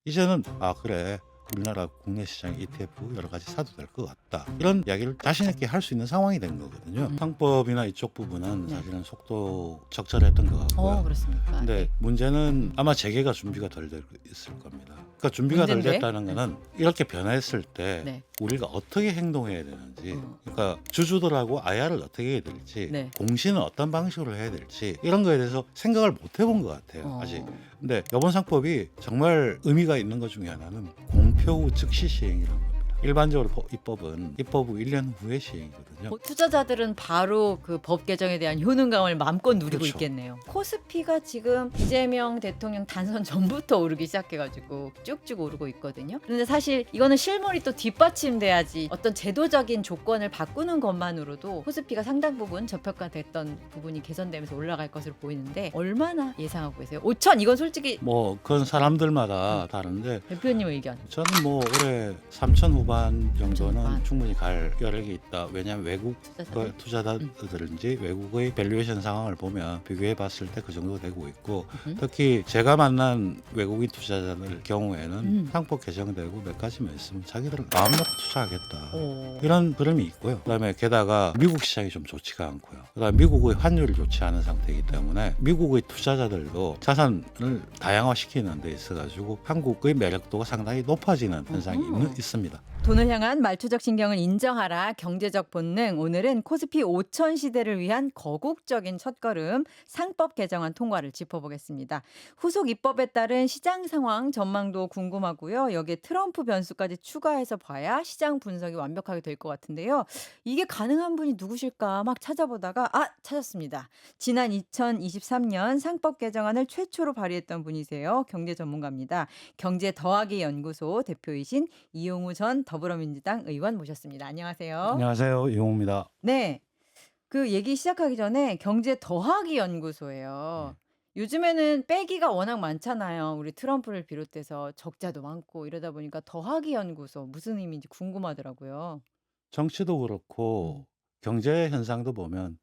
이제는 '아 그래. 우리나라 국내 시장 ETF 여러 가지 사도 될 것 같다.' 이런 이야기를 자신 있게 할 수 있는 상황이 된 거거든요. 음. 상법이나 이쪽 부분은 네. 사실은 속도 적절했던 것 같고요. 그렇습니까? 근데 네. 문제는 음. 아마 재개가 준비가 덜 돼 있을 겁니다. 그러니까 준비가 덜 문제인데? 됐다는 네. 거는 이렇게 변화했을 때 네. 우리가 어떻게 행동해야 되는지, 어. 그러니까 주주들하고 IR을 어떻게 해야 될지, 네. 공시는 어떤 방식으로 해야 될지 이런 거에 대해서 생각을 못 해본 것 같아요, 아직. 어. 근데 이번 상법이 정말 의미가 있는 것 중에 하나는 공표 후 즉시 시행이라는 겁니다. 일반적으로 입법은 입법 후 1년 후에 시행이거든요. 투자자들은 바로 그 법 개정에 대한 효능감을 마음껏 누리고 그렇죠. 있겠네요. 코스피가 지금 이재명 대통령 단선 전부터 오르기 시작해가지고 쭉쭉 오르고 있거든요. 그런데 사실 이거는 실물이 또 뒷받침돼야지, 어떤 제도적인 조건을 바꾸는 것만으로도 코스피가 상당 부분 저평가됐던 부분이 개선되면서 올라갈 것으로 보이는데, 얼마나 예상하고 계세요? 5천, 이건 솔직히 뭐 그건 사람들마다 다른데 대표님 의견. 저는 뭐 올해 3천 후반 정도는 후반. 충분히 갈 여력이 있다. 왜냐하면 외국 투자자들. 투자자들인지 외국의 밸류에이션 상황을 보면 비교해 봤을 때 그 정도 되고 있고, 음. 특히 제가 만난 외국인 투자자들 경우에는 음. 상법 개정되고 몇 가지만 있으면 자기들은 마음 놓고 투자하겠다. 오. 이런 흐름이 있고요. 그다음에 게다가 미국 시장이 좀 좋지가 않고요. 그다음에 미국의 환율이 좋지 않은 상태이기 때문에 미국의 투자자들도 자산을 다양화시키는 데 있어가지고 한국의 매력도가 상당히 높아지는 현상이 있습니다. 돈을 향한 말투적 신경을 인정하라. 경제적 본능. 오늘은 코스피 5천 시대를 위한 거국적인 첫걸음, 상법 개정안 통과를 짚어보겠습니다. 후속 입법에 따른 시장 상황 전망도 궁금하고요. 여기에 트럼프 변수까지 추가해서 봐야 시장 분석이 완벽하게 될 것 같은데요. 이게 가능한 분이 누구실까 막 찾아보다가 찾았습니다. 지난 2023년 상법 개정안을 최초로 발의했던 분이세요. 경제 전문가입니다. 경제 더하기 연구소 대표이신 이용우 전 더불어민주당 의원 모셨습니다. 안녕하세요. 안녕하세요, 이용호입니다. 네. 그 얘기 시작하기 전에 경제 더하기 네. 연구소예요. 요즘에는 빼기가 워낙 많잖아요. 우리 트럼프를 비롯해서 적자도 많고 이러다 보니까 더하기 연구소 무슨 의미인지 궁금하더라고요. 정치도 음. 그렇고 경제 현상도 보면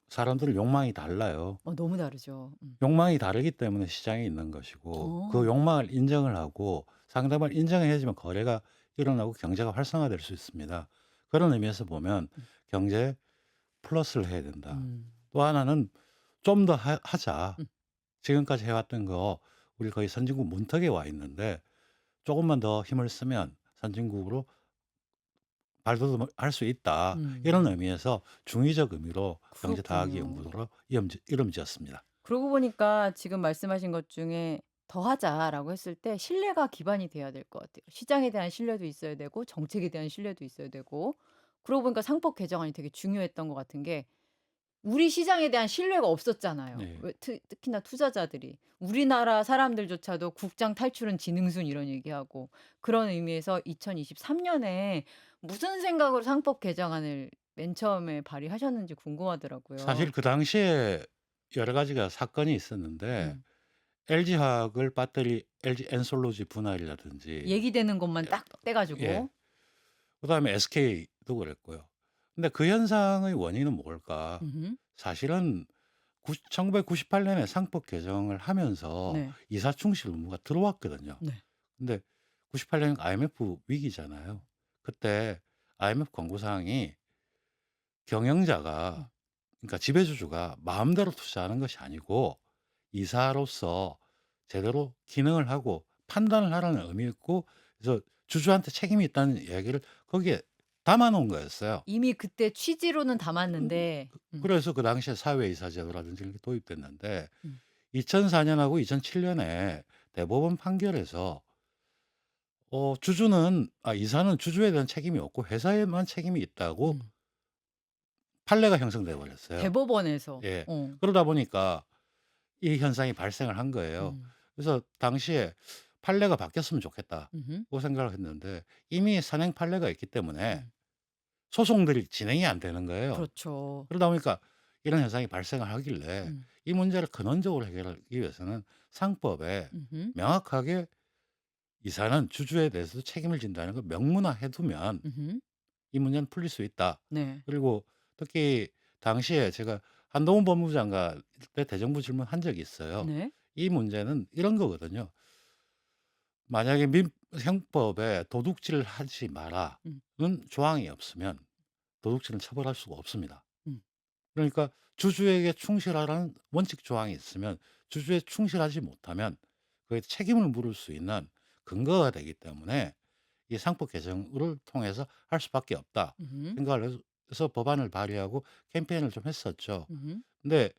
사람들 욕망이 달라요. 너무 다르죠. 욕망이 다르기 때문에 시장에 있는 것이고, 그 어. 욕망을 인정을 하고 상대방을 인정해야지만 거래가 일어나고 경제가 활성화될 수 있습니다. 그런 의미에서 보면 음. 경제에 플러스를 해야 된다. 음. 또 하나는 좀 더 하자. 음. 지금까지 해왔던 거 우리 거의 선진국 문턱에 와 있는데 조금만 더 힘을 쓰면 선진국으로 발돋움할 수 있다. 이런 음. 의미에서 중의적 의미로 경제 다하기 그렇군요. 연구소로 이름 지었습니다. 그러고 보니까 지금 말씀하신 것 중에 "더하자."라고 했을 때 신뢰가 기반이 돼야 될 것 같아요. 시장에 대한 신뢰도 있어야 되고 정책에 대한 신뢰도 있어야 되고. 그러고 보니까 상법 개정안이 되게 중요했던 것 같은 게, 우리 시장에 대한 신뢰가 없었잖아요. 네. 왜 특히나 투자자들이. 우리나라 사람들조차도 "국장 탈출은 지능순." 이런 얘기하고. 그런 의미에서 2023 년에 무슨 생각으로 상법 개정안을 맨 처음에 발의하셨는지 궁금하더라고요. 사실 그 당시에 여러 가지가 사건이 있었는데 음. LG화학을 배터리 LG 엔솔로지 분할이라든지, 얘기되는 것만 딱 떼 예. 가지고. 그다음에 SK도 그랬고요. 근데 그 현상의 원인은 뭘까? 음음. 사실은 1998 년에 상법 개정을 하면서 네. 이사충실 의무가 들어왔거든요. 네. 근데 98년 IMF 위기잖아요. 그때 IMF 권고 사항이 음. 경영자가, 그러니까 지배주주가 마음대로 투자하는 것이 아니고 이사로서 제대로 기능을 하고 판단을 하라는 의미였고, 그래서 주주한테 책임이 있다는 이야기를 거기에 담아 놓은 거였어요. 이미 그때 취지로는 담았는데. 그래서 그 당시에 사회이사 제도라든지 이런 게 도입됐는데 음. 2004 년하고 2007 년에 대법원 판결에서 주주는 이사는 주주에 대한 책임이 없고 회사에만 책임이 있다고 음. 판례가 형성돼 버렸어요. 대법원에서. 예. 그러다 보니까 이 현상이 발생을 한 거예요. 음. 그래서 당시에 '판례가 바뀌었으면 음음. 좋겠다.'고 생각을 했는데 이미 선행 판례가 있기 때문에 음. 소송들이 진행이 안 되는 거예요. 그렇죠. 그러다 보니까 이런 현상이 발생을 하길래 음. 이 문제를 근원적으로 해결하기 위해서는 상법에 음음. 명확하게 이사는 주주에 대해서도 책임을 진다는 걸 명문화해 두면 음음. 이 문제는 풀릴 수 있다. 네. 그리고 특히 당시에 제가 한동훈 법무부 장관 때 대정부 질문한 적이 있어요. 네. 이 문제는 이런 거거든요. 만약에 형법에 도둑질을 하지 마라는 음. 조항이 없으면 도둑질은 처벌할 수가 없습니다. 음. 그러니까 주주에게 충실하라는 원칙 조항이 있으면 주주에 충실하지 못하면 그에 책임을 물을 수 있는 근거가 되기 때문에 이 상법 개정을 통해서 할 수밖에 없다 음. 생각을 해서 법안을 발의하고 캠페인을 좀 했었죠. 음. 근데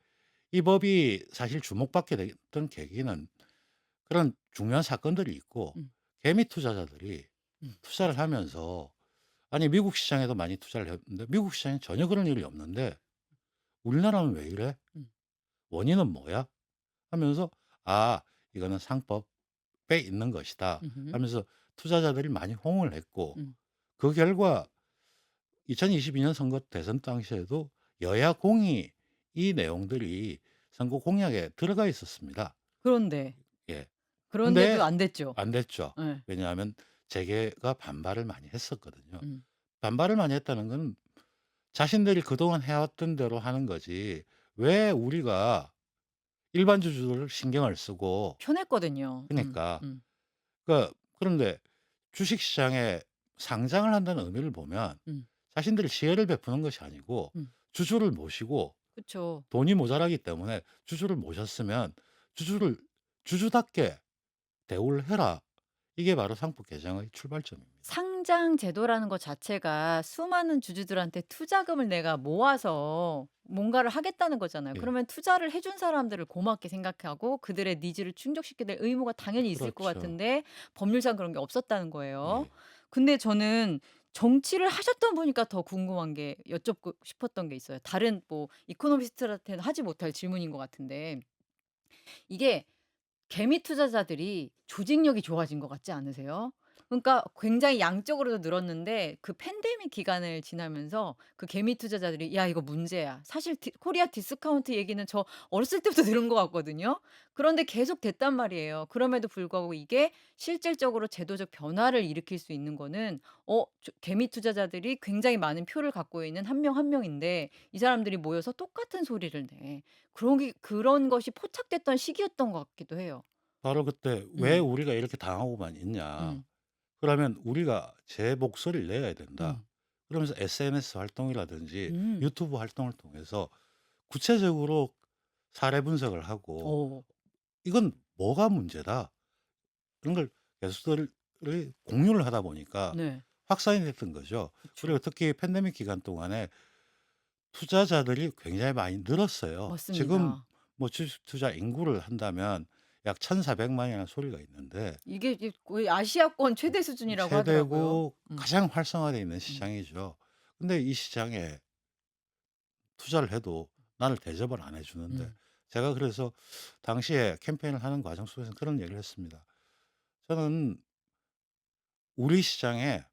이 법이 사실 주목받게 됐던 계기는 그런 중요한 사건들이 있고 음. 개미 투자자들이 투자를 맞아요. 하면서 아니 미국 시장에도 많이 투자를 했는데 미국 시장에 전혀 그런 일이 없는데 '우리나라는 왜 이래? 음. 원인은 뭐야?' 하면서 '아 이거는 상법에 있는 것이다.' 음음. 하면서 투자자들이 많이 호응을 했고 음. 그 결과 2022년 선거 대선 당시에도 여야 공이 이 내용들이 선거 공약에 들어가 있었습니다. 그런데 예. 그런데도 근데 안 됐죠. 안 됐죠. 예. 왜냐하면 재계가 반발을 많이 했었거든요. 음. 반발을 많이 했다는 건 자신들이 그동안 해왔던 대로 하는 거지 왜 우리가 일반 주주를 신경을 쓰고 편했거든요. 그니까 음. 그런데 주식시장에 상장을 한다는 의미를 보면 음. 자신들이 지혜를 베푸는 것이 아니고 음. 주주를 모시고 그쵸. 돈이 모자라기 때문에 주주를 모셨으면 주주를 주주답게 대우를 해라. 이게 바로 상법 개정의 출발점입니다. 상장 제도라는 것 자체가 수많은 주주들한테 투자금을 내가 모아서 뭔가를 하겠다는 거잖아요. 예. 그러면 투자를 해준 사람들을 고맙게 생각하고 그들의 니즈를 충족시켜야 될 의무가 당연히 있을 것 그렇죠. 같은데 법률상 그런 게 없었다는 거예요. 예. 근데 저는 정치를 하셨던 분이니까 더 궁금한 게 여쭙고 싶었던 게 있어요. 다른 뭐 이코노미스트한테는 하지 못할 질문인 것 같은데 이게 개미 투자자들이 조직력이 좋아진 것 같지 않으세요? 그러니까 굉장히 양적으로도 늘었는데 그 팬데믹 기간을 지나면서 그 개미 투자자들이 "야 이거 문제야." 사실 코리아 디스카운트 얘기는 저 어렸을 때부터 들은 것 같거든요. 그런데 계속 됐단 말이에요. 그럼에도 불구하고 이게 실질적으로 제도적 변화를 일으킬 수 있는 거는 개미 투자자들이 굉장히 많은 표를 갖고 있는 한 명 한 명인데 이 사람들이 모여서 똑같은 소리를 내. 그런 것이 포착됐던 시기였던 것 같기도 해요. 바로 그때 '왜 음. 우리가 이렇게 당하고만 있냐. 음. 그러면 우리가 제 목소리를 내야 된다.' 음. 그러면서 SNS 활동이라든지 음. 유튜브 활동을 통해서 구체적으로 사례 분석을 하고 어. '이건 뭐가 문제다.' 그런 걸 개수들을 공유를 하다 보니까 네. 확산이 됐던 거죠. 그쵸. 그리고 특히 팬데믹 기간 동안에 투자자들이 굉장히 많이 늘었어요. 지금 맞습니다. 뭐 주식 투자 인구를 한다면 약 1,400만 이라는 소리가 있는데 이게 거의 아시아권 최대 수준이라고 하더라고요. 최대고 가장 활성화되어 있는 음. 시장이죠. 근데 이 시장에 투자를 해도 나를 대접을 안 해 주는데 음. 제가 그래서 당시에 캠페인을 하는 과정 속에서 그런 얘기를 했습니다. 저는 "우리 시장에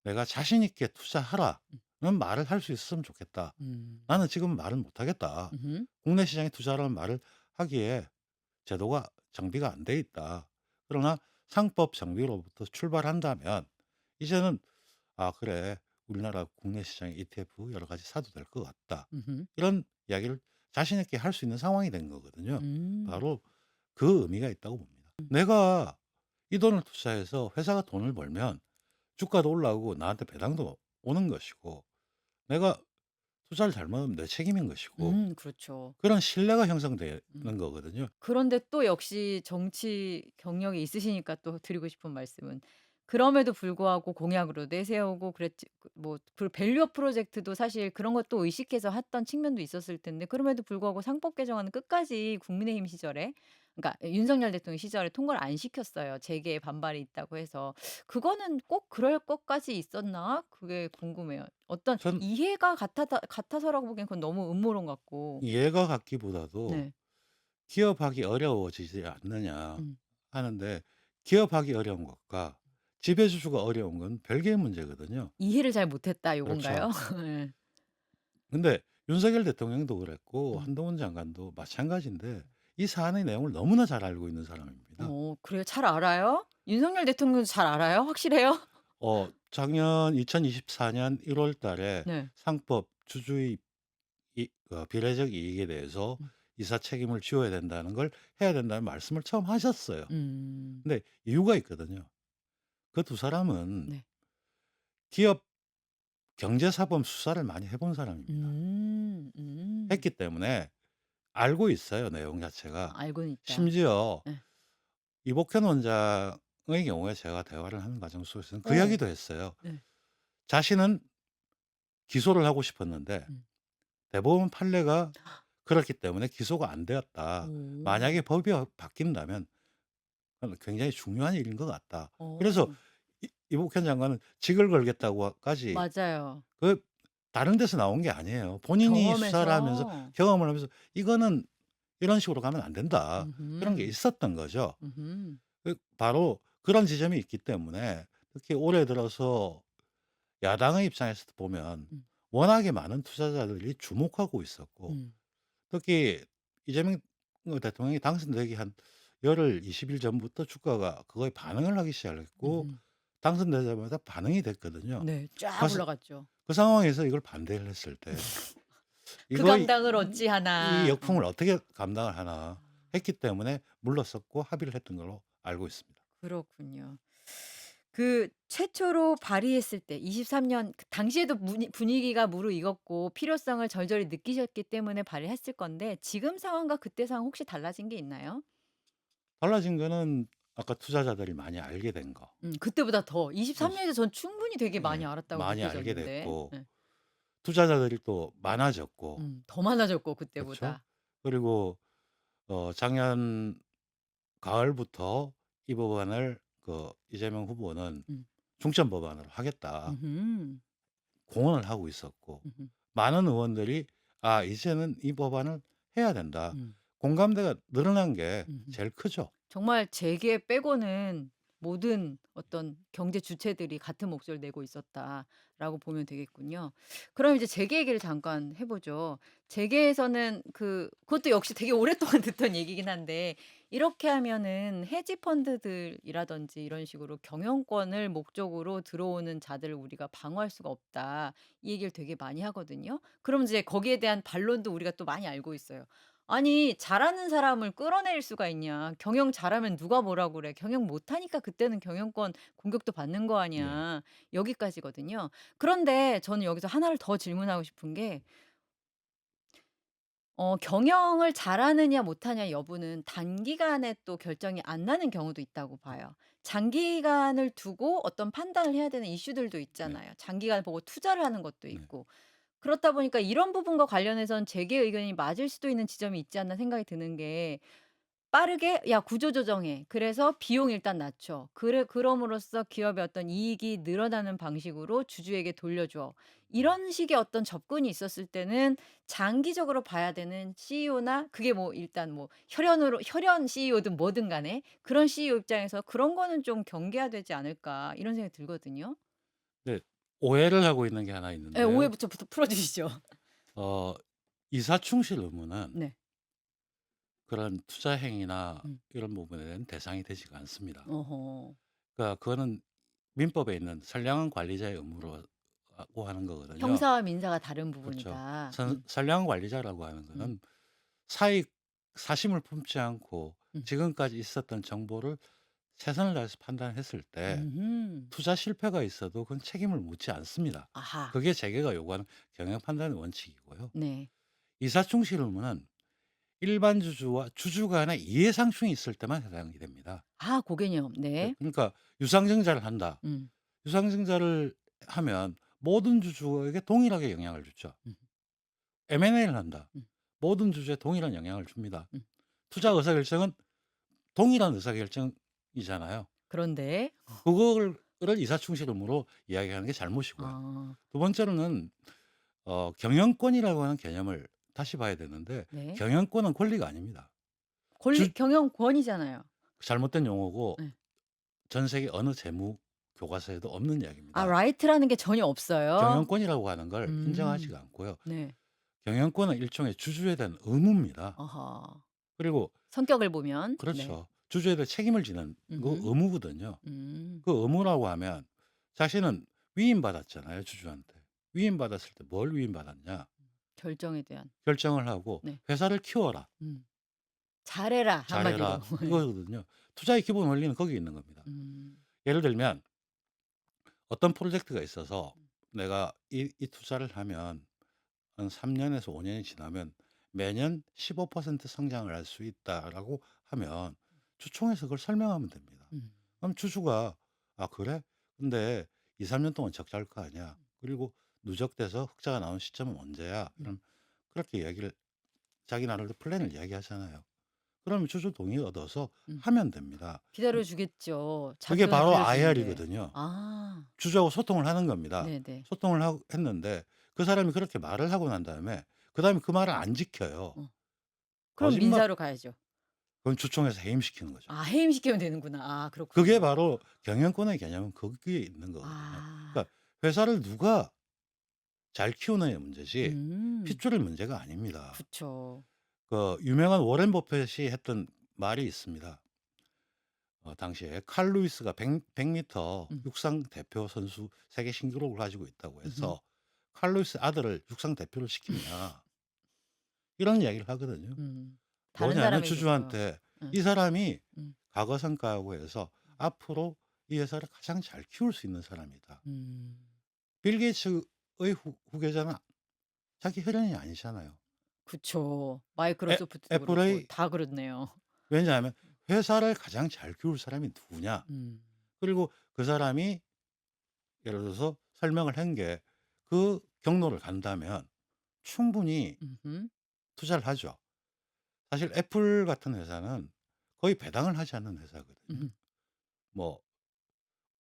내가 자신 있게 투자하라."는 말을 할 수 있었으면 좋겠다. 음. 나는 지금은 말을 못 하겠다. 음음. 국내 시장에 투자라는 말을 하기에 제도가 정비가 안 돼 있다. 그러나 상법 정비로부터 출발한다면 이제는 '아 그래. 우리나라 국내 시장에 ETF 여러 가지 사도 될 것 같다.' 음음. 이런 이야기를 자신 있게 할 수 있는 상황이 된 거거든요. 음. 바로 그 의미가 있다고 봅니다. 내가 이 돈을 투자해서 회사가 돈을 벌면 주가도 올라오고 나한테 배당도 오는 것이고 내가 투자를 잘못하면 내 책임인 것이고 그렇죠. 그런 신뢰가 형성되는 음. 거거든요. 그런데 또 역시 정치 경력이 있으시니까 또 드리고 싶은 말씀은 그럼에도 불구하고 공약으로 내세우고 그랬지 그 밸류업 프로젝트도 사실 그런 것도 의식해서 했던 측면도 있었을 텐데 그럼에도 불구하고 상법 개정안은 끝까지 국민의힘 시절에 그러니까 윤석열 대통령 시절에 통과를 안 시켰어요. 재계의 반발이 있다고 해서. 그거는 꼭 그럴 것까지 있었나? 그게 궁금해요. 어떤 전 이해가 같아서라고 보기엔 그건 너무 음모론 같고. 이해가 갔기보다도 네. '기업하기 어려워지지 않느냐.' 음. 하는데 기업하기 어려운 것과 지배주주가 어려운 건 별개의 문제거든요. 이해를 잘 못했다 요건가요? 그렇죠. 예. 근데 윤석열 대통령도 그랬고 음. 한동훈 장관도 마찬가지인데 이 사안의 내용을 너무나 잘 알고 있는 사람입니다. 그래요? 잘 알아요? 윤석열 대통령도 잘 알아요? 확실해요? 작년 2024년 1월 달에 네. 상법 주주의 비례적 이익에 대해서 음. 이사 책임을 지어야 된다는 걸 해야 된다는 말씀을 처음 하셨어요. 음. 근데 이유가 있거든요. 그 두 사람은 네. 기업 경제사범 수사를 많이 해본 사람입니다. 음. 음. 했기 때문에 알고 있어요, 내용 자체가. 알고는 있다. 심지어 예. 이복현 원장의 경우에 제가 대화를 하는 과정 속에서는 그 어. 이야기도 했어요. 네. 자신은 기소를 하고 싶었는데 음. 대법원 판례가 그렇기 때문에 기소가 안 되었다. 오. 만약에 법이 바뀐다면 그건 굉장히 중요한 일인 것 같다. 그래서 어. 이복현 장관은 직을 걸겠다고까지 맞아요. 그 다른 데서 나온 게 아니에요. 본인이 수사를 하면서 경험에서. 경험을 하면서 '이거는 이런 식으로 가면 안 된다.' 그런 게 음음. 있었던 거죠. 음음. 바로 그런 지점이 있기 때문에 특히 올해 들어서 야당의 입장에서 보면 음. 워낙에 많은 투자자들이 주목하고 있었고 음. 특히 이재명 대통령이 당선되기 한 열흘, 20일 전부터 주가가 그거에 반응을 하기 시작했고 음음. 당선되자마자 반응이 됐거든요. 네. 쫙 그래서 올라갔죠. 그 상황에서 이걸 반대를 했을 때 그 이거 감당을 이 어찌하나. 역풍을 어떻게 감당을 하나 했기 때문에 물러섰고 합의를 했던 걸로 알고 있습니다. 그렇군요. 그 최초로 발의했을 때 23년 그 당시에도 분위기가 무르익었고 필요성을 절절히 느끼셨기 때문에 발의했을 건데 지금 상황과 그때 상황 혹시 달라진 게 있나요? 달라진 거는 아까 투자자들이 많이 알게 된 거. 그때보다 더 예 23 년에서 전 충분히 되게 많이 예. 알았다고 많이 알게 느껴졌는데. 됐고 예. 투자자들이 또 많아졌고 더 많아졌고 그렇죠. 그때보다. 그리고 작년 가을부터 이 법안을 이재명 후보는 음. "중점 법안으로 하겠다." 음음. 공언을 하고 있었고 음음. 많은 의원들이 '아 이제는 이 법안을 해야 된다.' 음. 공감대가 늘어난 게 음음. 제일 크죠. 정말 재계 빼고는 모든 어떤 경제 주체들이 같은 목소리를 내고 있었다라고 보면 되겠군요. 그럼 이제 재계 얘기를 잠깐 해 보죠. 재계에서는 그것도 역시 되게 오랫동안 듣던 얘기긴 한데 이렇게 하면은 해지 펀드들이라든지 이런 식으로 "경영권을 목적으로 들어오는 자들을 우리가 방어할 수가 없다." 이 얘기를 되게 많이 하거든요. 그럼 이제 거기에 대한 반론도 우리가 또 많이 알고 있어요. 아니 잘하는 사람을 끌어낼 수가 있냐. 경영 잘하면 누가 뭐라 그래. 경영 못하니까 그때는 경영권 공격도 받는 거 네. 아니야. 여기까지거든요. 그런데 저는 여기서 하나를 더 질문하고 싶은 게 경영을 잘하느냐 못하냐 여부는 단기간에 또 결정이 안 나는 경우도 있다고 봐요. 장기간을 두고 어떤 판단을 해야 되는 이슈들도 네. 있잖아요. 장기간을 보고 투자를 하는 것도 네. 있고. 그렇다 보니까 이런 부분과 관련해서는 재계 의견이 맞을 수도 있는 지점이 있지 않나 생각이 드는 게 빠르게 "야 구조 조정해. 그래서 비용 일단 낮춰. 그럼으로써 기업의 어떤 이익이 늘어나는 방식으로 주주에게 돌려줘." 이런 식의 어떤 접근이 있었을 때는 장기적으로 봐야 되는 CEO나 그게 뭐 일단 뭐 혈연 CEO든 뭐든 간에 그런 CEO 입장에서 '그런 거는 좀 경계해야 되지 않을까.' 이런 생각이 들거든요. 네. 오해를 하고 있는 게 하나 예. 있는데요. 오해부터 풀어 주시죠. 어 이사충실 의무는 네. 그런 투자 행위나 음. 이런 부분에는 대상이 되지가 않습니다. 어허. 그러니까 그거는 민법에 있는 선량한 관리자의 의무로 고 하는 거거든요. 형사와 민사가 다른 그렇죠. 부분이다. 선량한 관리자라고 하는 음. 거는 사익 사심을 품지 않고 음. 지금까지 있었던 정보를 최선을 다해서 판단했을 때 음음. 투자 실패가 있어도 그건 책임을 묻지 않습니다. 아하. 그게 재계가 요구하는 경영 판단의 원칙이고요. 네. 이사충실 의무는 일반 주주와 주주 간의 이해상충이 있을 때만 해당이 됩니다. 아 고 개념. 네, 네. 그러니까 유상증자를 한다. 음. 유상증자를 하면 모든 주주에게 동일하게 영향을 주죠. 음. M&A를 한다. 음. 모든 주주에 동일한 영향을 줍니다. 음. 투자 의사결정은 동일한 의사결정이잖아요. 그런데 그거를 이사충실 의무로 이야기하는 게 잘못이고요. 아 두 번째로는 경영권이라고 하는 개념을 다시 봐야 되는데 네. 경영권은 권리가 아닙니다. 주 권리 경영권이잖아요. 잘못된 용어고 예. 전 세계 어느 재무 교과서에도 없는 아 이야기입니다. 라이트라는 게 전혀 없어요? 경영권이라고 하는 걸 음. 인정하지가 않고요. 네. 경영권은 일종의 주주에 대한 의무입니다. 아하. 그리고 성격을 보면. 네. 그렇죠. 주주에 대해 책임을 지는 그 음음. 의무거든요. 음. 그 의무라고 하면 자신은 위임받았잖아요, 주주한테. 위임받았을 때 뭘 위임받았냐? 결정에 대한. 결정을 하고 네. 회사를 키워라. 음. 잘해라 한마디로. 잘해라. 이거거든요. 투자의 기본 원리는 거기에 있는 겁니다. 음. 예를 들면 어떤 프로젝트가 있어서 내가 이 투자를 하면 한 3 년에서 5 년이 지나면 매년 15% 성장을 할 수 있다라고 하면 주총에서 그걸 설명하면 됩니다. 음. 그럼 주주가 "아 그래? 근데 2-3년 동안 적자일 거 아니야. 그리고 누적돼서 흑자가 나온 시점은 언제야?" 음. 그럼 그렇게 이야기를 자기 나름대로 플랜을 이야기하잖아요. 그러면 주주 동의 얻어서 음. 하면 됩니다. 기다려 주겠죠. 그게 자기가 바로 기다려 주는데. IR이거든요. 아. 주주하고 소통을 하는 겁니다. 네네. 소통을 하고 했는데 그 사람이 그렇게 말을 하고 난 다음에 그다음에 그 말을 안 지켜요. 어. 그럼 거짓말 민사로 가야죠. 그건 주총에서 해임시키는 거죠. 아 해임시키면 되는구나. 아 그게 그렇군요. 바로 경영권의 개념은 거기에 있는 거거든요. 아. 그러니까 회사를 누가 잘 키우느냐의 문제지 음. 핏줄의 문제가 아닙니다. 그쵸. 그 유명한 워렌 버핏이 했던 말이 있습니다. 당시에 칼 루이스가 100 미터 음. 육상 대표 선수 세계 신기록을 가지고 있다고 음음. 해서 칼 루이스 아들을 육상 대표를 시키냐 이런 이야기를 하거든요. 다른 뭐냐면 사람에게서. 주주한테 응. 이 사람이 음. 과거 성과하고 해서 앞으로 이 회사를 가장 잘 키울 수 있는 사람이다. 음. 빌 게이츠의 후계자는 자기 혈연이 아니잖아요. 그쵸. 애 마이크로소프트도 그렇고 애플의 다 그렇네요. 왜냐하면 회사를 가장 잘 키울 사람이 누구냐. 음. 그리고 그 사람이 예를 들어서 설명을 한 게 그 경로를 간다면 충분히 음음. 투자를 하죠. 사실 애플 같은 회사는 거의 배당을 하지 않는 회사거든요. 음. 뭐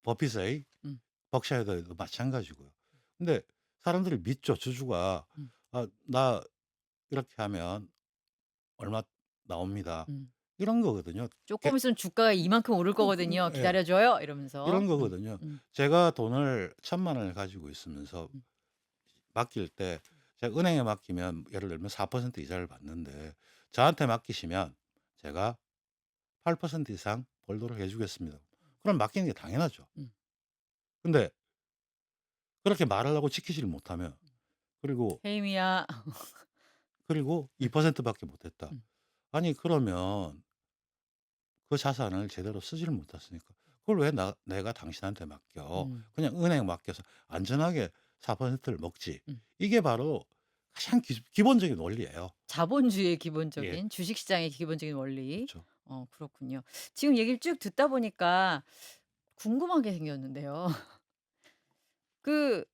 버핏의 음. 벅샤이어도 마찬가지고요. 근데 사람들이 믿죠. 주주가 음. '아 나 이렇게 하면 얼마 나옵니다.' 음. 이런 거거든요. 게 쪼끔 있으면 주가가 이만큼 오를 거거든요. 예. 기다려 줘요. 이러면서. 이런 거거든요. 음. 제가 돈을 1,000만 원을 가지고 있으면서 음. 맡길 때 제가 은행에 맡기면 예를 들면 4% 이자를 받는데 저한테 맡기시면 제가 8% 이상 벌도록 해 주겠습니다. 그럼 맡기는 게 당연하죠. 음. 근데 그렇게 말을 하고 지키지를 못하면 그리고 해임이야. 2% 밖에 못 했다. 음. 아니 그러면 그 자산을 제대로 쓰지를 못했으니까 그걸 왜 내가 당신한테 맡겨. 음. 그냥 은행에 맡겨서 안전하게 4%를 먹지. 음. 이게 바로 가장 기본적인 원리예요. 자본주의의 예. 기본적인 주식시장의 기본적인 원리. 그렇죠. 그렇군요. 지금 얘기를 쭉 듣다 보니까 궁금한 게 생겼는데요. 그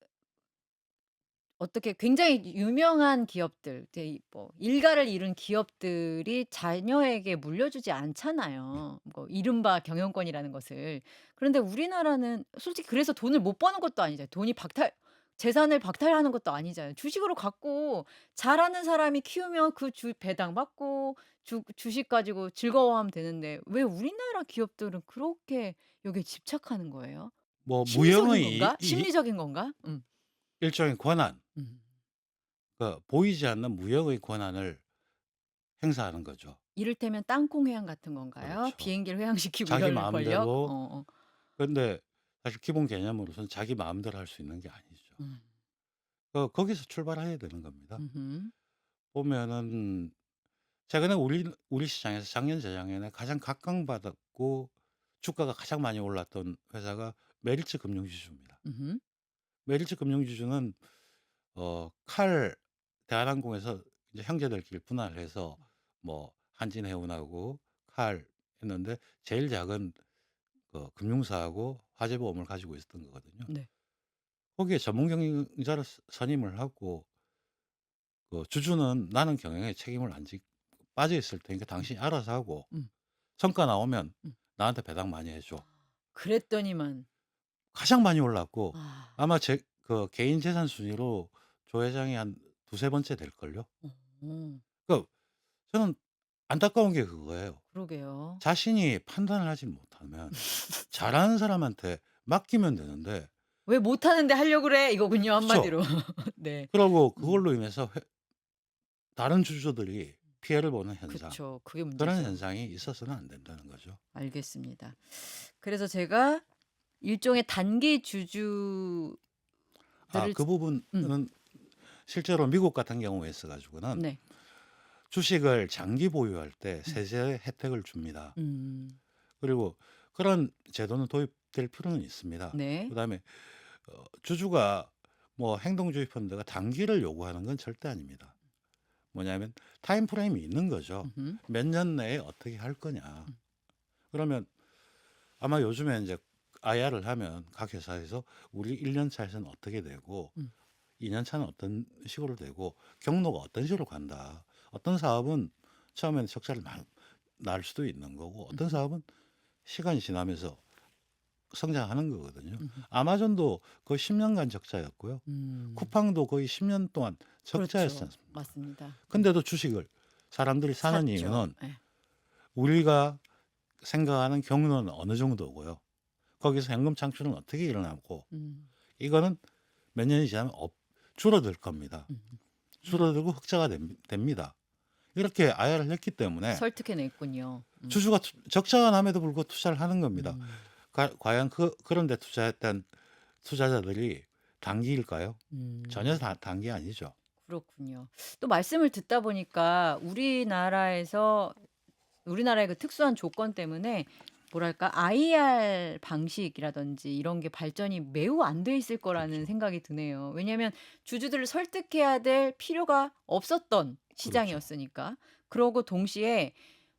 어떻게 굉장히 유명한 기업들 이제 뭐 일가를 이룬 기업들이 자녀에게 물려주지 네. 않잖아요. 뭐 이른바 경영권이라는 것을. 그런데 우리나라는 솔직히 그래서 돈을 못 버는 것도 아니잖아요. 돈이 재산을 박탈하는 것도 아니잖아요. 주식으로 갖고 잘하는 사람이 키우면 그 배당 받고 주식 가지고 즐거워하면 되는데 왜 우리나라 기업들은 그렇게 여기에 집착하는 거예요? 뭐 심리적인 무형의 건가? 심리적인 건가? 일종의 권한, 음. 보이지 않는 무형의 권한을 행사하는 거죠. 이를테면 땅콩 회항 같은 건가요? 그렇죠. 비행기를 회항시키고 자기 이럴 권력? 마음대로 그런데 사실 기본 개념으로서는 자기 마음대로 할 수 있는 게 아니죠. 음. 거기서 출발해야 되는 겁니다. 음음. 보면은 최근에 우리 시장에서 작년 재작년에 가장 각광받았고 주가가 가장 많이 올랐던 회사가 메리츠 금융지주입니다. 음음. 메리츠 금융지주는 칼 대한항공에서 이제 형제들끼리 분할해서 뭐 한진해운하고 칼 했는데 제일 작은 그 금융사하고 화재보험을 가지고 있었던 거거든요. 네. 거기에 전문 경영자를 선임을 하고 주주는 "나는 경영에 책임을 안 지 빠져 있을 테니까 음. 당신이 알아서 하고 음. 성과 나오면 음. 나한테 배당 많이 해 줘." 그랬더니만 가장 많이 올랐고 아. 아마 제 개인 재산 순위로 조 회장이 한 두세 번째 될걸요. 어. 그 저는 안타까운 게 그거예요. 그러게요. 자신이 판단을 하지 못하면 잘하는 사람한테 맡기면 되는데 "왜 못하는데 하려고 그래?" 이거군요 그쵸. 한마디로. 네. 그러고 음. 그걸로 인해서 다른 주주들이 피해를 보는 현상 그쵸. 그게 그런 문제죠. 현상이 있어서는 안 된다는 거죠. 알겠습니다. 그래서 제가 일종의 단기 주주들을 그 부분은 음. 실제로 미국 같은 경우에 있어 가지고는 네. 주식을 장기 보유할 때 세제 혜택을 줍니다. 음. 그리고 그런 제도는 도입될 필요는 있습니다. 네. 그다음에 주주가 뭐 행동주의 펀드가 단기를 요구하는 건 절대 아닙니다. 뭐냐면 타임 프레임이 있는 거죠. 음흠. 몇 년 내에 어떻게 할 거냐. 음. 그러면 아마 요즘에 이제 IR을 하면 각 회사에서 우리 1년 차에서는 어떻게 되고 음. 2년 차는 어떤 식으로 되고 경로가 어떤 식으로 간다. 어떤 사업은 처음에는 적자를 날 수도 있는 거고 어떤 사업은 시간이 지나면서 성장하는 거거든요. 음흠. 아마존도 거의 10년간 적자였고요. 음. 쿠팡도 거의 10년 동안 적자였지 그렇죠. 않습니까? 맞습니다. 근데도 주식을 사람들이 사는 샀죠. 이유는 예. 우리가 생각하는 경로는 어느 정도고요. 거기서 현금 창출은 어떻게 일어나고 음. 이거는 몇 년이 지나면 줄어들 겁니다. 음. 줄어들고 흑자가 됩니다. 이렇게 IR을 했기 때문에 설득해냈군요. 주주가 적자가 남에도 불구하고 투자를 하는 겁니다. 음. 과연 그런 데 투자했던 투자자들이 단기일까요? 음. 전혀 단기 아니죠. 그렇군요. 또 말씀을 듣다 보니까 우리나라의 그 특수한 조건 때문에 뭐랄까 IR 방식이라든지 이런 게 발전이 매우 안 돼 있을 거라는 그렇죠. 생각이 드네요. 왜냐하면 주주들을 설득해야 될 필요가 없었던 그렇죠. 시장이었으니까. 그러고 동시에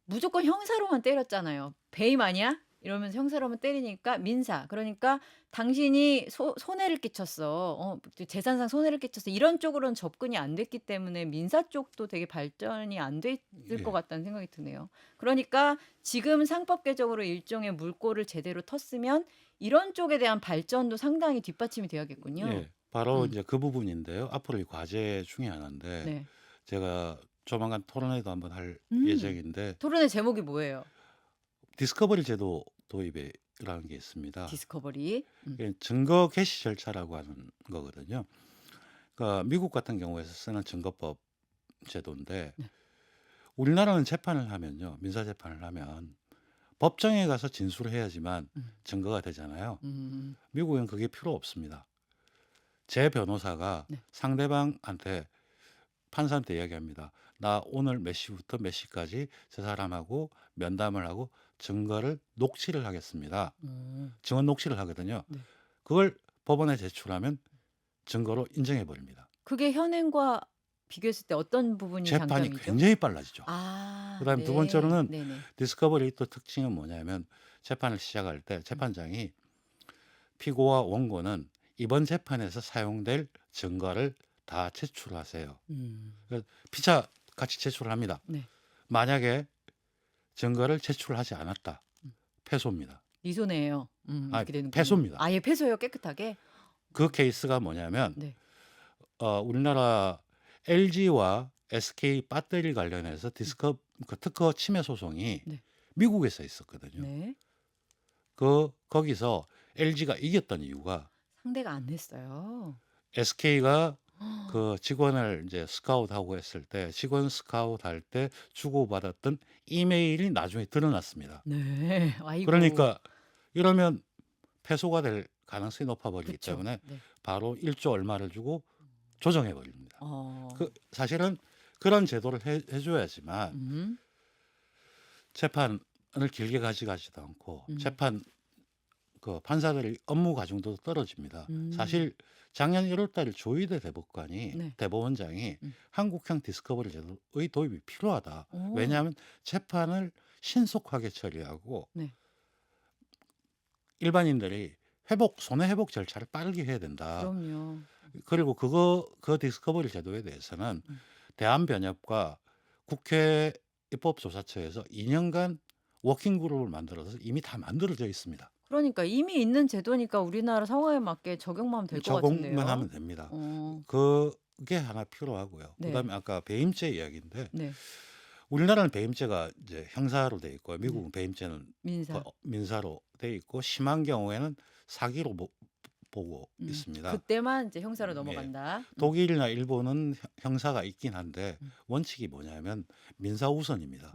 무조건 형사로만 때렸잖아요. 배임 아니야? 이러면서 형사로만 때리니까 민사. 그러니까 당신이 손해를 끼쳤어. 재산상 손해를 끼쳤어. 이런 쪽으로는 접근이 안 됐기 때문에 민사 쪽도 되게 발전이 안 돼 있을 것 예. 같다는 생각이 드네요. 그러니까 지금 상법 개정으로 일종의 물꼬를 제대로 텄으면 이런 쪽에 대한 발전도 상당히 뒷받침이 되어야겠군요. 예. 바로 음. 이제 그 부분인데요. 앞으로 이 과제 중에 하나인데 네. 제가 조만간 토론회도 한번 할 음. 예정인데 토론의 제목이 뭐예요? 디스커버리 제도 도입이라는 게 있습니다. 디스커버리. 이게 증거 개시 절차라고 하는 거거든요. 그러니까 미국 같은 경우에서 쓰는 증거법 제도인데 네. 우리나라는 재판을 하면요. 민사 재판을 하면 법정에 가서 진술을 해야지만 음. 증거가 되잖아요. 음. 미국은 그게 필요 없습니다. 제 변호사가 네. 상대방한테 판사한테 이야기합니다. 나 오늘 몇 시부터 몇 시까지 저 사람하고 면담을 하고 증거를 녹취를 하겠습니다. 증언 녹취를 하거든요. 네. 그걸 법원에 제출하면 증거로 인정해 버립니다. 그게 현행과 비교했을 때 어떤 부분이 재판이 장점이죠? 굉장히 빨라지죠. 아. 그다음에 두 네. 번째로는 네네. 디스커버리 또 특징은 뭐냐면 재판을 시작할 때 재판장이 피고와 원고는 이번 재판에서 사용될 증거를 다 제출하세요. 음. 그래서 피차 같이 제출을 합니다. 네. 만약에 증거를 제출하지 않았다. 패소입니다. 네 손해예요. 아, 이렇게 되는군요. 패소입니다. 아예 패소예요, 깨끗하게? 그 케이스가 뭐냐면 네. 우리나라 LG와 SK 배터리 관련해서 그 특허 침해 소송이 네. 미국에서 있었거든요. 네. 거기서 LG가 이겼던 이유가 상대가 안 냈어요. SK가 그 직원을 이제 스카웃하고 했을 때 직원 스카웃할 때 주고받았던 이메일이 나중에 드러났습니다. 네. 아이고. 그러니까 이러면 패소가 될 가능성이 높아버리기 그쵸. 때문에 네. 바로 1조 얼마를 주고 조정해 버립니다. 어. 사실은 그런 제도를 해줘야지만 음. 재판을 길게 가져가지도 않고 음. 재판 그 판사들의 업무 과정도 떨어집니다. 음. 사실 작년 1월 달 조희대 대법관이 네. 대법원장이 한국형 디스커버리 제도의 도입이 필요하다. 오. 왜냐하면 재판을 신속하게 처리하고 네. 일반인들이 손해 회복 절차를 빠르게 해야 된다. 그럼요. 그리고 그 디스커버리 제도에 대해서는 대한변협과 국회 입법조사처에서 2년간 워킹그룹을 만들어서 이미 다 만들어져 있습니다. 그러니까 이미 있는 제도니까 우리나라 상황에 맞게 적용만 하면 될 것 같은데요. 적용만 하면 됩니다. 어. 그게 하나 필요하고요. 네. 그다음에 아까 배임죄 이야기인데 네. 우리나라는 배임죄가 이제 형사로 돼 있고 미국은 배임죄는 민사. 민사로 돼 있고 심한 경우에는 사기로 보고 음. 있습니다. 그때만 이제 형사로 예. 넘어간다. 독일이나 일본은 형사가 있긴 한데 원칙이 뭐냐면 민사 우선입니다.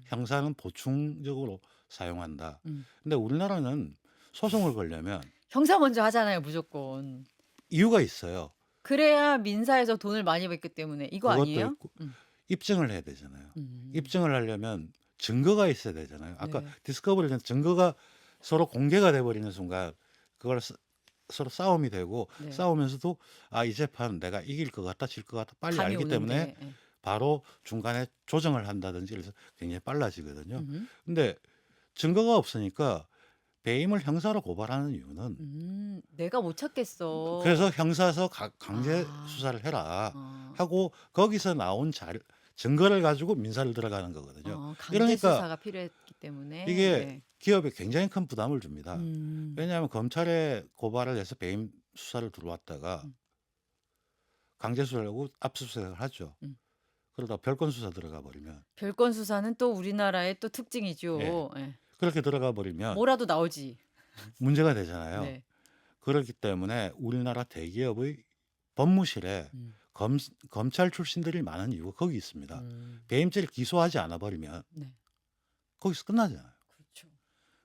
형사는 보충적으로 사용한다. 근데 우리나라는 소송을 걸려면 형사 먼저 하잖아요, 무조건. 이유가 있어요. 그래야 민사에서 돈을 많이 받기 때문에 이거 그것도 아니에요? 있고 입증을 해야 되잖아요. 음. 입증을 하려면 증거가 있어야 되잖아요. 아까 네. 디스커버리는 증거가 서로 공개가 돼 버리는 순간 그걸 서로 싸움이 되고 네. 싸우면서도 이 재판 내가 이길 것 같다 질 것 같다 빨리 감이 알기 때문에 오는데. 예. 바로 중간에 조정을 한다든지 그래서 굉장히 빨라지거든요. 음. 근데 증거가 없으니까 배임을 형사로 고발하는 이유는 내가 못 찾겠어. 그래서 형사서 강제 아. 수사를 해라 어. 하고 거기서 나온 증거를 가지고 민사를 들어가는 거거든요. 강제 이러니까 수사가 필요했기 때문에. 이게 네. 기업에 굉장히 큰 부담을 줍니다. 음. 왜냐하면 검찰에 고발을 해서 배임 수사를 들어왔다가 음. 강제 수사를 하고 압수수색을 하죠. 음. 그러다 별건 수사 들어가 버리면 별건 수사는 또 우리나라의 또 특징이죠. 예. 예. 그렇게 들어가 버리면 뭐라도 나오지. 문제가 되잖아요. 네. 그렇기 때문에 우리나라 대기업의 법무실에 음. 검찰 출신들이 많은 이유가 거기 있습니다. 음. 배임죄를 기소하지 않아 버리면 네. 거기서 끝나잖아요. 그렇죠.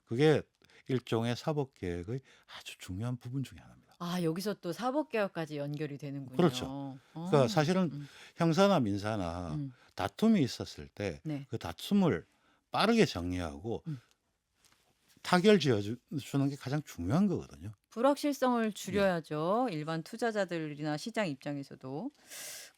그게 일종의 사법개혁의 아주 중요한 부분 중에 하나입니다. 여기서 또 사법개혁까지 연결이 되는군요. 그렇죠. 그러니까 사실은 음. 형사나 민사나 음. 다툼이 있었을 때 네. 그 다툼을 빠르게 정리하고 음. 타결 지어주는 게 가장 중요한 거거든요. 불확실성을 줄여야죠. 일반 투자자들이나 시장 입장에서도.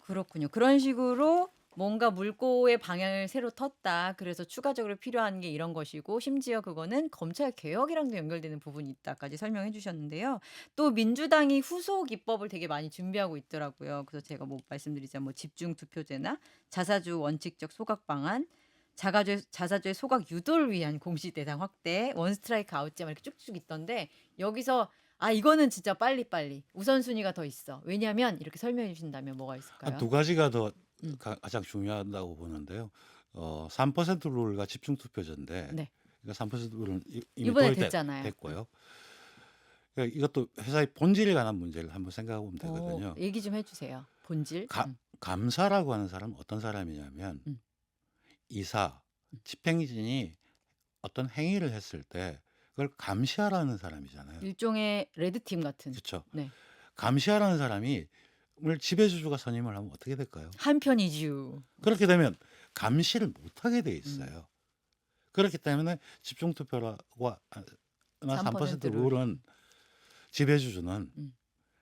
그렇군요. 그런 식으로 뭔가 물꼬의 방향을 새로 텄다. 그래서 추가적으로 필요한 게 이런 것이고 심지어 그거는 검찰 개혁이랑도 연결되는 부분이 있다까지 설명해 주셨는데요. 또 민주당이 후속 입법을 되게 많이 준비하고 있더라고요. 그래서 제가 뭐 말씀드리자면 뭐 집중 투표제나 자사주 원칙적 소각 방안, 자사주의 소각 유도를 위한 공시 대상 확대, 원 스트라이크 아웃제 막 이렇게 쭉쭉 있던데 여기서 이거는 진짜 빨리빨리 우선순위가 더 있어. 왜냐하면 이렇게 설명해 주신다면 뭐가 있을까요? 두 가지가 더 음. 가장 중요하다고 보는데요. 3% 룰과 집중 투표제인데 네. 그러니까 3% 룰은 이미 이번에 도입 됐잖아요. 됐고요. 그러니까 이것도 회사의 본질에 관한 문제를 한번 생각해 보면 되거든요. 얘기 좀 해주세요. 본질. 감사라고 하는 사람은 어떤 사람이냐면 음. 이사, 집행진이 어떤 행위를 했을 때 그걸 감시하라는 사람이잖아요. 일종의 레드팀 같은. 그렇죠. 네. 감시하라는 사람이 지배주주가 선임을 하면 어떻게 될까요? 한편이지요. 그렇게 되면 감시를 못하게 돼 있어요. 그렇기 때문에 집중투표라고 3% 룰은 지배주주는 음.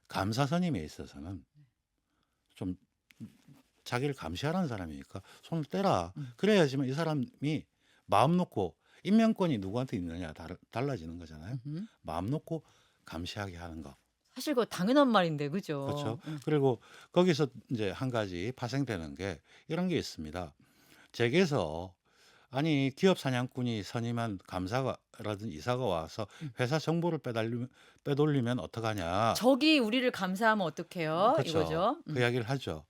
감사 선임에 있어서는 좀 자기를 감시하라는 사람이니까 손을 떼라. 그래야지만 이 사람이 마음 놓고 임명권이 누구한테 있느냐 달라지는 거잖아요. 마음 놓고 감시하게 하는 거. 사실 그거 당연한 말인데 그죠? 그렇죠. 그리고 거기서 이제 한 가지 파생되는 게 이런 게 있습니다. 재계에서 아니 기업 사냥꾼이 선임한 감사라든지 이사가 와서 회사 정보를 빼돌리면 어떡하냐. 적이 우리를 감사하면 어떡해요? 그렇죠. 이거죠. 그 이야기를 하죠.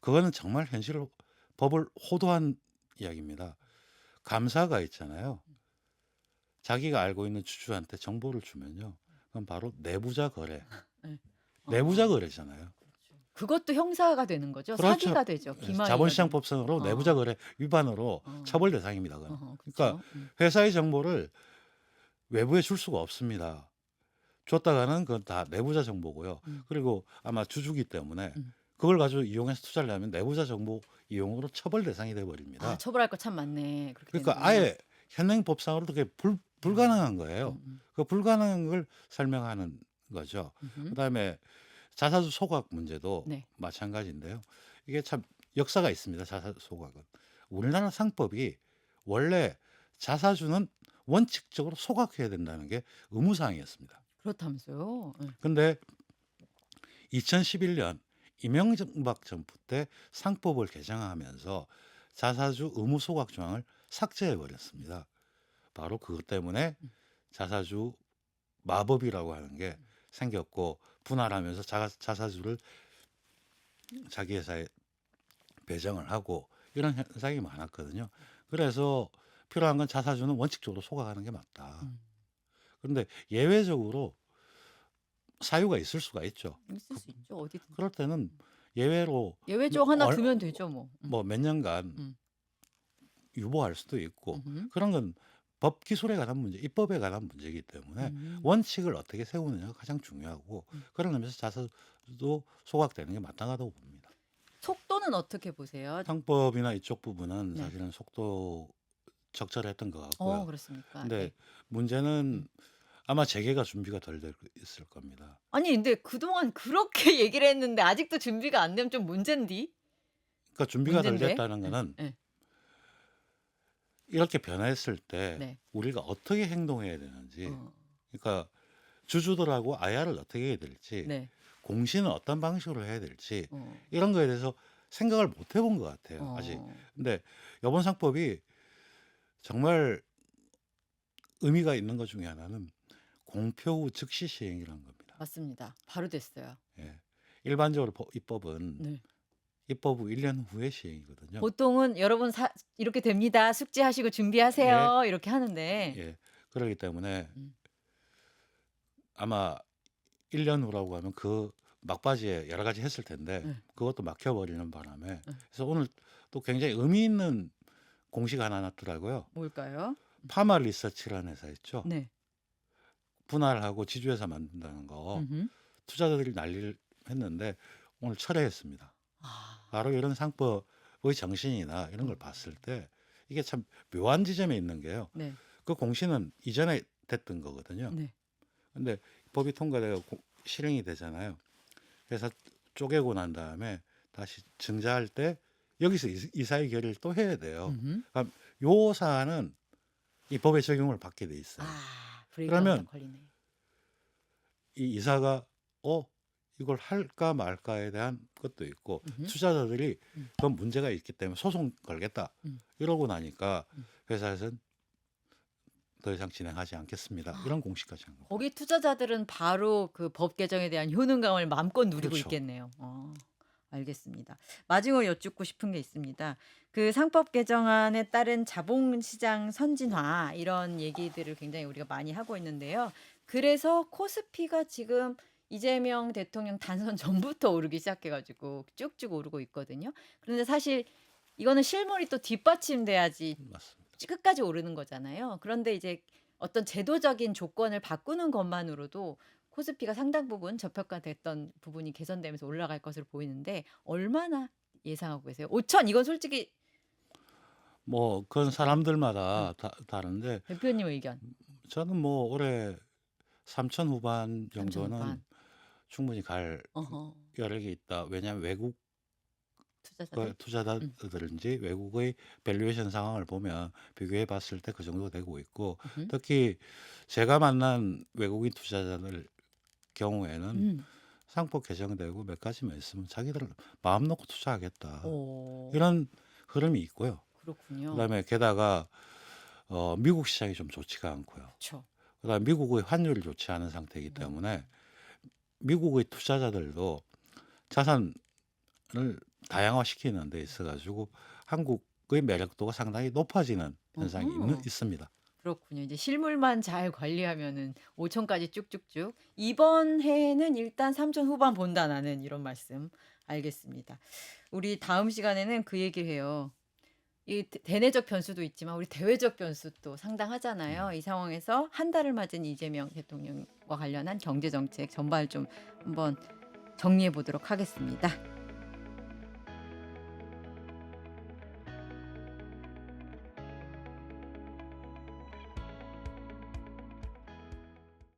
그거는 정말 현실로 법을 호도한 이야기입니다. 감사가 있잖아요. 자기가 알고 있는 주주한테 정보를 주면요. 그건 바로 내부자 거래. 네. 내부자 거래잖아요. 그것도 형사가 되는 거죠. 그렇죠. 사기가 되죠. 기만이 자본시장법상으로 내부자 거래 위반으로 처벌 대상입니다. 그러니까 회사의 정보를 외부에 줄 수가 없습니다. 줬다가는 그건 다 내부자 정보고요. 그리고 아마 주주기 때문에 그걸 가지고 이용해서 투자를 하면 내부자 정보 이용으로 처벌 대상이 돼 버립니다. 처벌할 거 참 많네. 그러니까 아예 현행법상으로도 그게 불가능한 거예요. 그 불가능한 걸 설명하는 거죠. 그다음에 자사주 소각 문제도 네. 마찬가지인데요. 이게 참 역사가 있습니다. 자사주 소각은. 우리나라 상법이 원래 자사주는 원칙적으로 소각해야 된다는 게 의무사항이었습니다. 그렇다면서요. 근데 2011년 이명박 정부 때 상법을 개정하면서 자사주 의무 소각 조항을 삭제해 버렸습니다. 바로 그것 때문에 자사주 마법이라고 하는 게 생겼고 분할하면서 자사주를 자기 회사에 배정을 하고 이런 현상이 많았거든요. 그래서 필요한 건 자사주는 원칙적으로 소각하는 게 맞다. 그런데 예외적으로 사유가 있을 수가 있죠. 있을 수 있죠. 어디든. 그럴 때는 예외로 예외적 하나 두면 되죠, 뭐. 몇 년간 유보할 수도 있고 그런 건 법 기술에 관한 문제, 입법에 관한 문제이기 때문에 음. 원칙을 어떻게 세우느냐가 가장 중요하고 음. 그런 의미에서 자서도 소각되는 게 마땅하다고 봅니다. 속도는 어떻게 보세요? 상법이나 이쪽 부분은 네. 사실은 속도 적절했던 것 같고요. 그렇습니까? 근데 네. 문제는 음. 아마 재개가 준비가 덜 돼 있을 겁니다. 아니 근데 그동안 그렇게 얘기를 했는데 아직도 준비가 안 되면 좀 문젠디? 그러니까 준비가 덜 문젠데? 됐다는 예. 거는 예. 이렇게 변화했을 때 네. 우리가 어떻게 행동해야 되는지, 어. 그러니까 주주들하고 IR을 어떻게 해야 될지, 네. 공시는 어떤 방식으로 해야 될지 어. 이런 거에 대해서 생각을 못 해본 것 같아요, 아직. 어. 근데 이번 상법이 정말 의미가 있는 것 중에 하나는 공표 후 즉시 시행이라는 겁니다. 맞습니다. 바로 됐어요. 예. 일반적으로 입법은 네. 입법 후 1년 후에 시행이거든요. 보통은 여러분 이렇게 됩니다. 숙지하시고 예, 준비하세요. 이렇게 하는데. 예. 그렇기 때문에 음. 아마 1년 후라고 하면 그 막바지에 여러 가지 했을 텐데 네. 그것도 막혀버리는 바람에 네. 그래서 오늘 또 굉장히 의미 있는 공시가 하나 났더라고요. 뭘까요? 파마 리서치라는 회사 있죠. 네. 분할하고 지주회사 만든다는 거 음흠. 투자자들이 난리를 했는데 오늘 철회했습니다. 아. 바로 이런 상법의 정신이나 이런 걸 봤을 때 이게 참 묘한 지점에 있는 게요. 네. 그 공시는 이전에 됐던 거거든요. 네. 근데 법이 통과되고 실행이 되잖아요. 그래서 쪼개고 난 다음에 다시 증자할 때 여기서 이사의 결의를 또 해야 돼요. 음흠. 그러니까 요 사안은 이 법의 적용을 받게 돼 있어요. 브레이크가 그러면 걸리네. 이 이사가 이걸 할까 말까에 대한 것도 있고 음흠. 투자자들이 음. 그건 문제가 있기 때문에 소송 걸겠다 음. 이러고 나니까 음. 회사에서는 더 이상 진행하지 않겠습니다. 이런 공시까지 한 거예요. 거기 투자자들은 바로 그 법 개정에 대한 효능감을 마음껏 누리고 그렇죠. 있겠네요. 알겠습니다. 마지막으로 여쭙고 싶은 게 있습니다. 그 상법 개정안에 따른 자본시장 선진화 이런 얘기들을 굉장히 우리가 많이 하고 있는데요. 그래서 코스피가 지금 이재명 대통령 단선 전부터 오르기 시작해가지고 쭉쭉 오르고 있거든요. 그런데 사실 이거는 실물이 또 뒷받침돼야지 맞습니다. 끝까지 오르는 거잖아요. 그런데 이제 어떤 제도적인 조건을 바꾸는 것만으로도 코스피가 상당 부분 저평가됐던 부분이 개선되면서 올라갈 것으로 보이는데 얼마나 예상하고 계세요? 5천 이건 솔직히 뭐 그건 사람들마다 다른데 대표님 의견. 저는 뭐 올해 3천 후반 3천 정도는 후반. 충분히 갈 어허. 여력이 있다. 왜냐하면 외국 투자자들. 투자자들인지 외국의 밸류에이션 상황을 보면 비교해 봤을 때 그 정도 되고 있고 음흠. 특히 제가 만난 외국인 투자자들 경우에는 음. 상법 개정되고 몇 가지만 있으면 자기들 마음 놓고 투자하겠다. 오. 이런 흐름이 있고요. 그렇군요. 그다음에 게다가 미국 시장이 좀 좋지가 않고요. 그렇죠. 그다음에 미국의 환율이 좋지 않은 상태이기 때문에 미국의 투자자들도 자산을 다양화시키는 데 있어 가지고 한국의 매력도가 상당히 높아지는 현상이 어허. 있습니다. 그렇군요. 이제 실물만 잘 관리하면은 5천까지 쭉쭉쭉. 이번 해에는 일단 3천 후반 본다 나는 이런 말씀. 알겠습니다. 우리 다음 시간에는 그 얘기를 해요. 이 대내적 변수도 있지만 우리 대외적 변수도 상당하잖아요. 이 상황에서 한 달을 맞은 이재명 대통령과 관련한 경제 정책 전반을 좀 한번 정리해 보도록 하겠습니다.